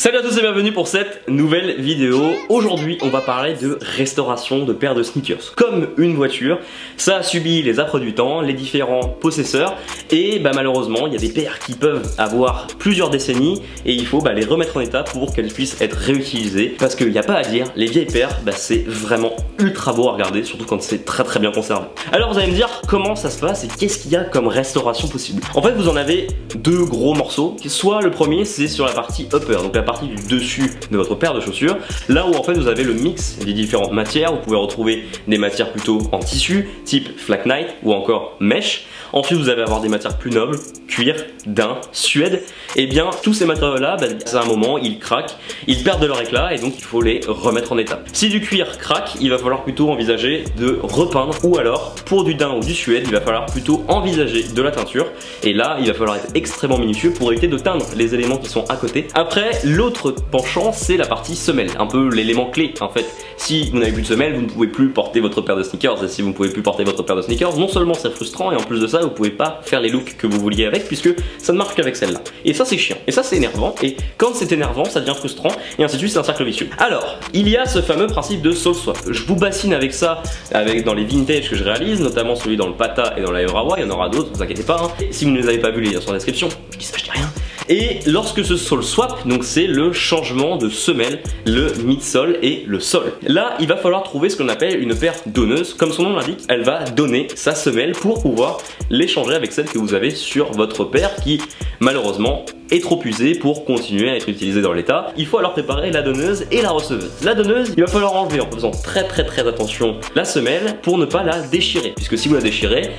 Salut à tous et bienvenue pour cette nouvelle vidéo. Aujourd'hui on va parler de restauration de paires de sneakers. Comme une voiture, ça a subi les affres du temps, les différents possesseurs et malheureusement il y a des paires qui peuvent avoir plusieurs décennies et il faut les remettre en état pour qu'elles puissent être réutilisées. Parce qu'il n'y a pas à dire, les vieilles paires c'est vraiment ultra beau à regarder, surtout quand c'est très bien conservé. Alors vous allez me dire comment ça se passe et qu'est-ce qu'il y a comme restauration possible. En fait vous en avez deux gros morceaux. Soit le premier c'est sur la partie upper, donc la partie du dessus de votre paire de chaussures, là où en fait vous avez le mix des différentes matières. Vous pouvez retrouver des matières plutôt en tissu type Flak Knight ou encore mesh. Ensuite vous allez avoir des matières plus nobles, cuir, daim, suède. Et bien tous ces matériaux là, à un moment ils craquent, ils perdent de leur éclat et donc il faut les remettre en état. Si du cuir craque, il va falloir plutôt envisager de repeindre, ou alors pour du daim ou du suède il va falloir plutôt envisager de la teinture. Et là il va falloir être extrêmement minutieux pour éviter de teindre les éléments qui sont à côté. Après l'autre penchant c'est la partie semelle, un peu l'élément clé en fait. Si vous n'avez plus de semelle, vous ne pouvez plus porter votre paire de sneakers, et si vous ne pouvez plus porter votre paire de sneakers, non seulement c'est frustrant, et en plus de ça vous pouvez pas faire les looks que vous vouliez avec, puisque ça ne marche qu'avec celle-là. Et ça c'est chiant, et ça c'est énervant, et quand c'est énervant ça devient frustrant, et ainsi de suite, c'est un cercle vicieux. Alors, il y a ce fameux principe de sole swap. Je vous bassine avec ça, dans les vintage que je réalise, notamment celui dans le Pata et dans la Urawa, il y en aura d'autres, ne vous inquiétez pas, hein. Si vous ne les avez pas vus, les liens sont en description, je dis ça, je dis rien. Et lorsque ce sole swap, donc c'est le changement de semelle, le midsole et le sol. Là, il va falloir trouver ce qu'on appelle une paire donneuse. Comme son nom l'indique, elle va donner sa semelle pour pouvoir l'échanger avec celle que vous avez sur votre paire qui, malheureusement, est trop usée pour continuer à être utilisée dans l'état. Il faut alors préparer la donneuse et la receveuse. La donneuse, il va falloir enlever en faisant très attention la semelle pour ne pas la déchirer. Puisque si vous la déchirez,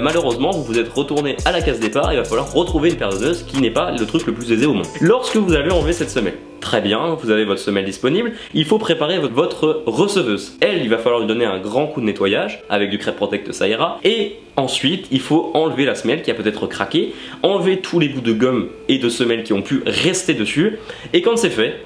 malheureusement, vous vous êtes retourné à la case départ, il va falloir retrouver une paire donneuse qui n'est pas le truc le plus aisé au monde. Lorsque vous avez enlevé cette semelle, très bien, vous avez votre semelle disponible, il faut préparer votre receveuse. Elle, il va falloir lui donner un grand coup de nettoyage, avec du Crêpe Protect ça ira, et ensuite il faut enlever la semelle qui a peut-être craqué, enlever tous les bouts de gomme et de semelle qui ont pu rester dessus, et quand c'est fait,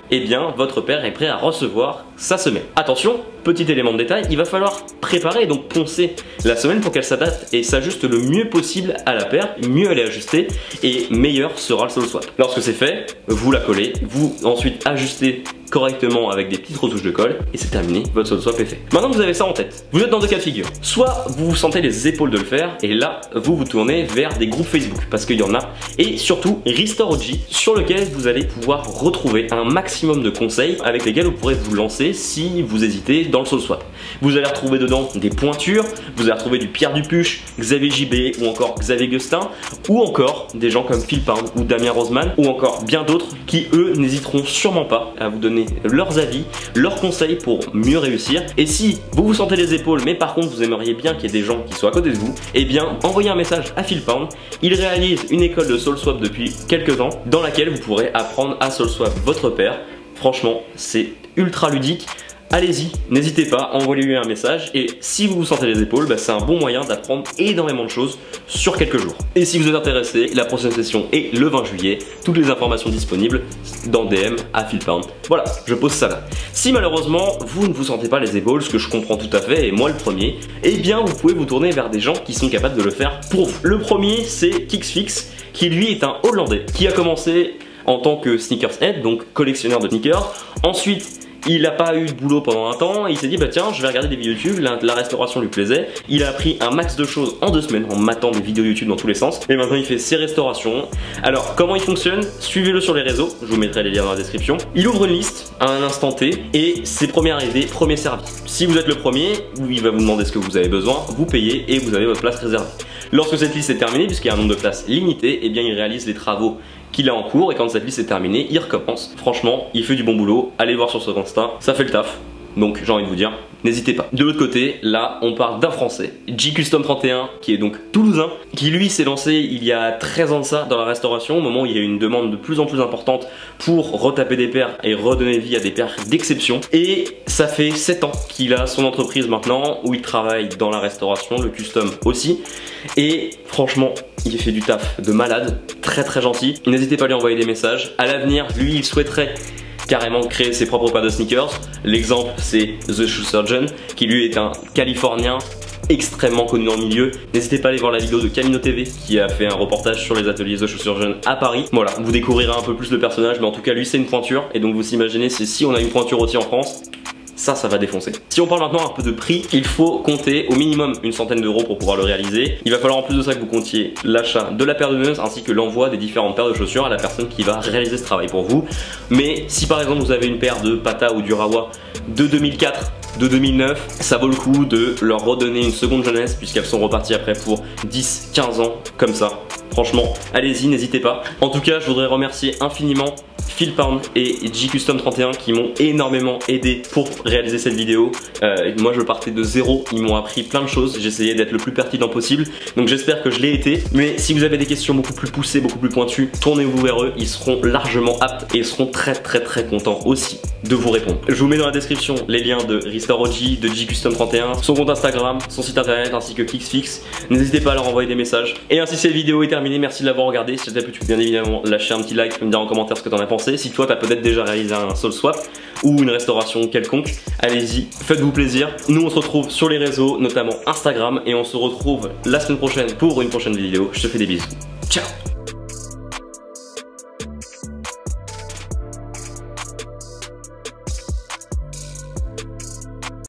votre paire est prêt à recevoir sa semelle. Attention, petit élément de détail, il va falloir préparer et donc poncer la semelle pour qu'elle s'adapte et s'ajuste le mieux possible à la paire, mieux elle est ajustée et meilleur sera le sole swap. Lorsque c'est fait, vous la collez, vous ensuite ajustez correctement avec des petites retouches de colle et c'est terminé, votre sole swap est fait. Maintenant que vous avez ça en tête, vous êtes dans deux cas de figure. Soit vous vous sentez les épaules de le faire et là vous vous tournez vers des groupes Facebook parce qu'il y en a, et surtout Restore OG sur lequel vous allez pouvoir retrouver un maximum de conseils avec lesquels vous pourrez vous lancer si vous hésitez dans le sole swap. Vous allez retrouver dedans des pointures, vous allez retrouver du Pierre Dupuche, Xavier JB ou encore Xavier Gustin, ou encore des gens comme Phil Pound ou Damien Roseman ou encore bien d'autres qui eux n'hésiteront sûrement pas à vous donner leurs avis, leurs conseils pour mieux réussir. Et si vous vous sentez les épaules mais par contre vous aimeriez bien qu'il y ait des gens qui soient à côté de vous, envoyez un message à Phil Pound. Il réalise une école de sole swap depuis quelques temps dans laquelle vous pourrez apprendre à sole swap votre paire. Franchement c'est ultra ludique. Allez-y, n'hésitez pas, envoyez-lui un message et si vous vous sentez les épaules, c'est un bon moyen d'apprendre énormément de choses sur quelques jours. Et si vous êtes intéressé, la prochaine session est le 20 juillet, toutes les informations disponibles dans DM à Phil Pound. Voilà, je pose ça là. Si malheureusement vous ne vous sentez pas les épaules, ce que je comprends tout à fait et moi le premier, vous pouvez vous tourner vers des gens qui sont capables de le faire pour vous. Le premier c'est Kixfix qui lui est un Hollandais qui a commencé en tant que sneakerhead, donc collectionneur de sneakers. Ensuite il n'a pas eu de boulot pendant un temps et il s'est dit tiens je vais regarder des vidéos YouTube, la restauration lui plaisait. Il a appris un max de choses en 2 semaines en matant des vidéos YouTube dans tous les sens et maintenant il fait ses restaurations. Alors comment il fonctionne? Suivez-le sur les réseaux, je vous mettrai les liens dans la description. Il ouvre une liste à un instant T et c'est premier arrivé, premier servi. Si vous êtes le premier, il va vous demander ce que vous avez besoin, vous payez et vous avez votre place réservée. Lorsque cette liste est terminée, puisqu'il y a un nombre de places limité, il réalise les travaux qu'il a en cours et quand cette liste est terminée, il recommence. Franchement, il fait du bon boulot, allez voir sur son Insta, ça fait le taf. Donc j'ai envie de vous dire, n'hésitez pas. De l'autre côté, là, on parle d'un Français, J-Custom31, qui est donc toulousain, qui lui s'est lancé il y a 13 ans de ça dans la restauration, au moment où il y a eu une demande de plus en plus importante pour retaper des paires et redonner vie à des paires d'exception. Et ça fait 7 ans qu'il a son entreprise maintenant, où il travaille dans la restauration, le custom aussi. Et franchement, il fait du taf de malade, très gentil. N'hésitez pas à lui envoyer des messages. À l'avenir, lui, il souhaiterait carrément créer ses propres paires de sneakers. L'exemple c'est The Shoe Surgeon qui lui est un Californien extrêmement connus dans le milieu. N'hésitez pas à aller voir la vidéo de Camino TV qui a fait un reportage sur les ateliers de chaussures jeunes à Paris. Voilà, vous découvrirez un peu plus le personnage, mais en tout cas lui c'est une pointure, et donc vous imaginez, c'est si on a une pointure aussi en France, ça va défoncer. Si on parle maintenant un peu de prix, il faut compter au minimum une centaine d'euros pour pouvoir le réaliser. Il va falloir en plus de ça que vous comptiez l'achat de la paire de nœuds ainsi que l'envoi des différentes paires de chaussures à la personne qui va réaliser ce travail pour vous. Mais si par exemple vous avez une paire de Pata ou d'Urawa de 2004, de 2009, ça vaut le coup de leur redonner une seconde jeunesse puisqu'elles sont reparties après pour 10-15 ans comme ça. Franchement, allez-y, n'hésitez pas. En tout cas, je voudrais remercier infiniment Phil Pound et JCustom31 qui m'ont énormément aidé pour réaliser cette vidéo. Moi je partais de zéro, ils m'ont appris plein de choses, j'essayais d'être le plus pertinent possible, donc j'espère que je l'ai été. Mais si vous avez des questions beaucoup plus poussées, beaucoup plus pointues, tournez-vous vers eux, ils seront largement aptes et ils seront très contents aussi de vous répondre. Je vous mets dans la description les liens de Restore OG, de JCustom31, son compte Instagram, son site internet ainsi que Kixfix. N'hésitez pas à leur envoyer des messages. Et ainsi cette vidéo est terminée, merci de l'avoir regardée. Si ça t'a plu, tu peux bien évidemment lâcher un petit like, tu peux me dire en commentaire ce que t'en as pensé. Si toi t'as peut-être déjà réalisé un sole swap ou une restauration quelconque, allez-y, faites-vous plaisir. Nous on se retrouve sur les réseaux, notamment Instagram, et on se retrouve la semaine prochaine pour une prochaine vidéo. Je te fais des bisous. Ciao.